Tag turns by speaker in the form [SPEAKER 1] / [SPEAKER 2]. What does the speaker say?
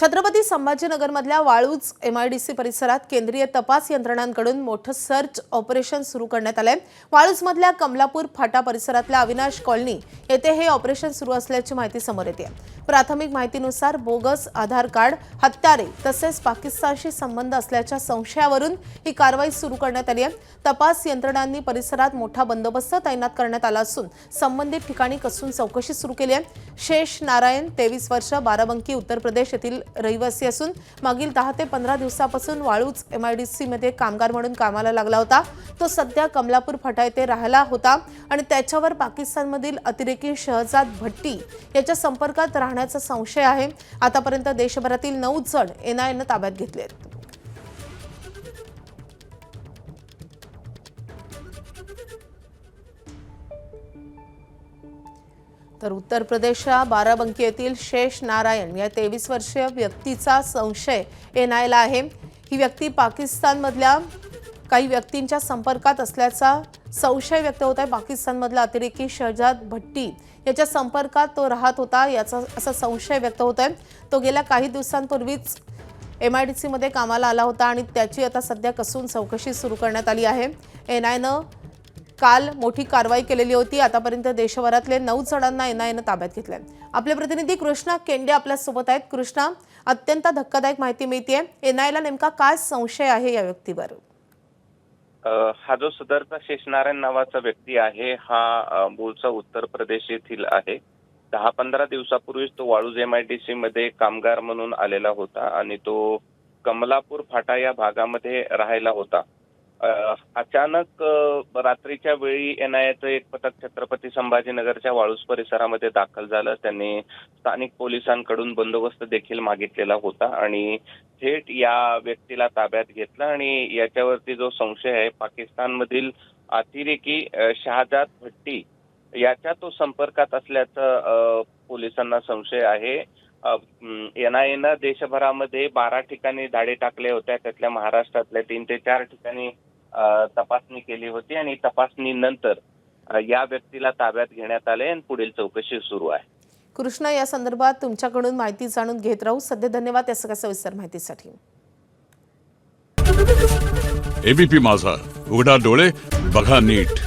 [SPEAKER 1] Chhatrapati संभाजीनगरमधल्या Waluj MIDC परिसरात केंद्रीय तपास यंत्रणांकडून मोठं सर्च ऑपरेशन सुरू करण्यात आलंय। वाळूजमधल्या कमलापूर फाटा परिसरातल्या अविनाश कॉलनी येथे हे ऑपरेशन सुरू असल्याची माहिती समोर येते। प्राथमिक माहितीनुसार बोगस आधार कार्ड, हत्यारे तसेच पाकिस्तानशी संबंध असल्याच्या संशयावरून ही कारवाई सुरू करण्यात आली आहे। तपास यंत्रणांनी परिसरात मोठा बंदोबस्त तैनात करण्यात आला असून संबंधित ठिकाणी कसून चौकशी सुरू केली आहे। शेष नारायण 23 वर्ष बाराबंकी उत्तर प्रदेश येथील रहिवासी असून मागील 10 ते 15 दिवसापासून वाळूज एमआयडीसी मध्ये कामगार म्हणून कामाला लागला होता। तो सध्या कमलापूर फाटा येथे राहिला होता आणि त्याच्यावर पाकिस्तानमधील अतिरेकी शहजाद भट्टी याच्या संपर्कात राहण्याचा संशय आहे। आतापर्यंत देशभरातील 9 जण एनआयएने ताब्यात घेतले आहेत। तर उत्तर प्रदेशच्या बाराबंकी येथील शेष नारायण या 23 वर्षीय व्यक्तीचा संशय एनआयएला आहे। ही व्यक्ती पाकिस्तानमधल्या काही व्यक्तींच्या संपर्कात असल्याचा संशय व्यक्त होत आहे। पाकिस्तानमधला अतिरेकी शहजाद भट्टी याच्या संपर्कात तो राहत होता याचा असा संशय व्यक्त होत आहे। तो गेल्या काही दिवसांपूर्वीच एमआयडीसी मध्ये कामाला आला होता आणि त्याची आता सध्या कसून चौकशी सुरू करण्यात आली आहे। एनआयएने काल मोठी कारवाई केलेली होती। आतापर्यंत देशभरातले 9 जणांना एनआयएने ताब्यात घेतले। आपले प्रतिनिधी कृष्णा केंडे आपल्या सोबत आहेत। कृष्णा, अत्यंत धक्कादायक माहिती मिळते। एनआयएला नेमका काय संशय आहे या व्यक्तीवर?
[SPEAKER 2] हा जो सदरचा शेषनारायण नावाचा व्यक्ती आहे हा मूळचा उत्तर प्रदेश येथील आहे। 10-15 दिवसापूर्वीच तो वाळूज एमआयडीसी मध्ये कामगार म्हणून आलेला होता आणि तो कमलापूर फाटा या भागामध्ये राहायला होता। अचानक रात्रीच्या वेळी एनआयएचं एक पथक छत्रपती संभाजीनगरच्या वाळूज परिसरामध्ये दाखल झालं। त्यांनी स्थानिक पोलिसांकडून बंदोबस्त देखील मागितलेला होता आणि थेट या व्यक्तीला ताब्यात घेतलं आणि याच्यावरती जो संशय आहे पाकिस्तानमधील अतिरेकी शहजाद भट्टी याच्या तो संपर्कात असल्याचं पोलिसांना संशय आहे। एनआयएनं देशभरामध्ये 12 ठिकाणी धाडे टाकले होत्या, त्यातल्या महाराष्ट्रातल्या 3 ते 4 ठिकाणी तपासणी केली होती आणि तपासणीनंतर या व्यक्तीला ताब्यात घेण्यात आले आणि पुढील चौकशी सुरू आहे।
[SPEAKER 1] कृष्णा, या संदर्भात तुमच्याकडून माहिती जाणून घेत राहू। सध्या धन्यवाद या सगळ्या सविस्तर माहितीसाठी।
[SPEAKER 3] एबीपी माझा, उघडा डोळे बघा नीट।